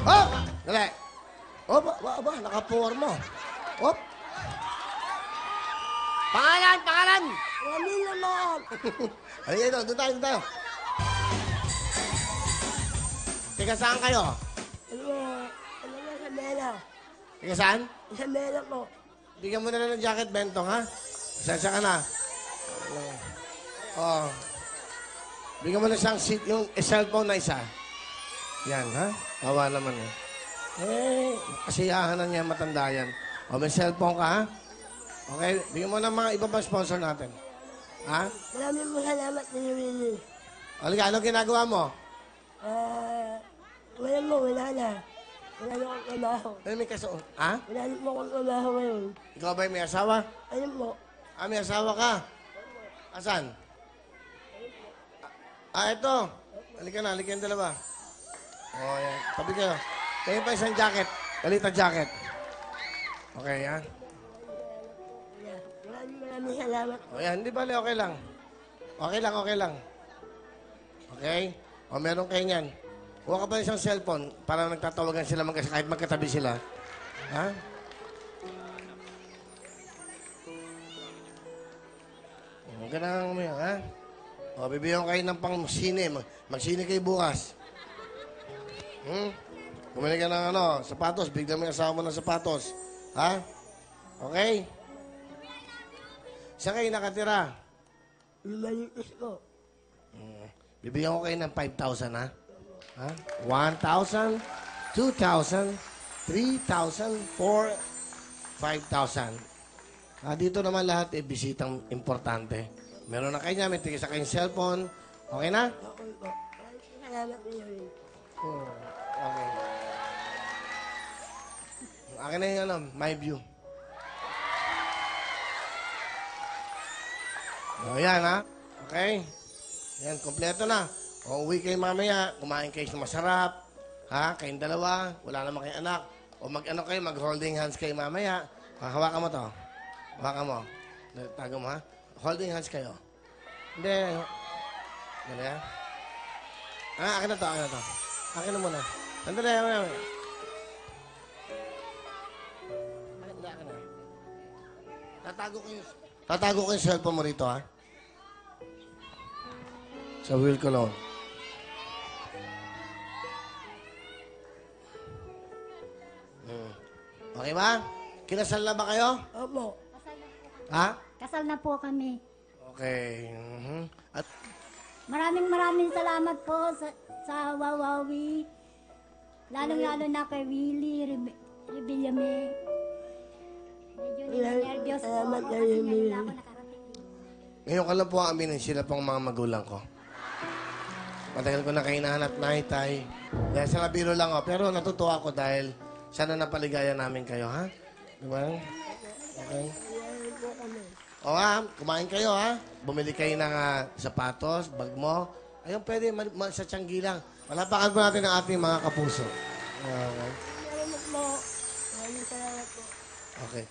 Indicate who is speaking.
Speaker 1: Oh! Dali. Oh, ba, nakaporma. Oh. Pangalan!
Speaker 2: Rami naman.
Speaker 1: Halika doon tayo, doon tayo. Tiga saan kayo?
Speaker 2: Ano na sa Mela?
Speaker 1: Tiga saan?
Speaker 2: Sa Mela po.
Speaker 1: Bigyan mo na lang ng jacket, Bentong, ha? Pasensya ka na. Oh. Bigyan mo na siyang seat, yung cellphone na isa. Yan, ha? Kawa naman, eh. Kasiyahan na niya, matanda yan. O, may cellphone ka, ha? Okay, bigyan mo ng mga iba pang sponsor natin. Ha?
Speaker 2: Maraming salamat ni Willie.
Speaker 1: Halika, anong ginagawa mo?
Speaker 2: Wala na. Wala na akong trabaho.
Speaker 1: Ano may kaso? Ha?
Speaker 2: Wala na po akong trabaho ngayon.
Speaker 1: Ikaw ba may asawa?
Speaker 2: Ayun po.
Speaker 1: Ah, may asawa ka? Asan? Ito. Halika na, halika yung dalawa. Oh, yan. Tabi kayo. Kayo pa isang jacket. Kalita jacket. Okay, yan.
Speaker 2: Maraming salamat.
Speaker 1: O yan, hindi bali, okay lang. Okay lang, okay lang. Okay? O meron kayo niyan. Kuha ka pa isang cellphone para nagtatawagan sila kahit magkatabi sila. Ha? Huwag ka nang umiyak, ha? O, bibigyan kayo ng pang-sine. Mag-sine kayo bukas. Bumili ka ng sapatos. Bigyan mo yung asawa mo ng sapatos. Ha? Okay? Saan kayo nakatira?
Speaker 2: Lumalitis ko.
Speaker 1: Bibigyan ko kayo ng 5,000, ha? Ha? 1,000, 2,000, 3,000, 4, 5,000. Dito naman lahat, bisitang importante. Meron na kayo niya, may tigisa kayong cellphone. Okay na?
Speaker 2: Okay po. Maraming salamat ni Willie.
Speaker 1: Okay. Akin na yung my view. O, yan, ha? Okay? Yan, kompleto na. O, uwi kayo mamaya, kumain kayo sa masarap. Ha? Kayong dalawa, wala naman kayong anak. O kayo, mag-holding hands kayo mamaya. Hawakan mo to. Hawakan mo. Tago mo, ha? Holding hands kayo. Hindi. Dali, ha? Akin na to, akin na to. Akin na muna. Sandali, akin na. Tatago ko yung cellphone mo rito, ha? Sa wheel ko lang. Okay ba? Kinasal na ba kayo?
Speaker 2: Opo.
Speaker 1: Ha?
Speaker 3: Kasal na po kami.
Speaker 1: Okay. At
Speaker 3: Maraming salamat po sa Wawawi. Lalong-lalo na kay Willie Rebillame. Medyo ninervyos po
Speaker 2: Salamat
Speaker 3: ako
Speaker 2: kay
Speaker 3: kasi
Speaker 2: Willie.
Speaker 3: ngayon lang ako nakarating.
Speaker 1: ngayon ka lang po aminin, sila pong mga magulang ko. Matagal ko na kayo nahanap na tay. Dahil sa biro lang ako. Pero natutuwa ako dahil sana napaligaya namin kayo, ha? Diba? Okay. O ha, kumain kayo, ha? Bumili kayo ng sapatos, bag mo. Ayun, pwede sa tiyanggi lang. Palapakan po natin ang ating mga kapuso. Okay.
Speaker 2: Salamat po. Maraming salamat po.
Speaker 1: Okay.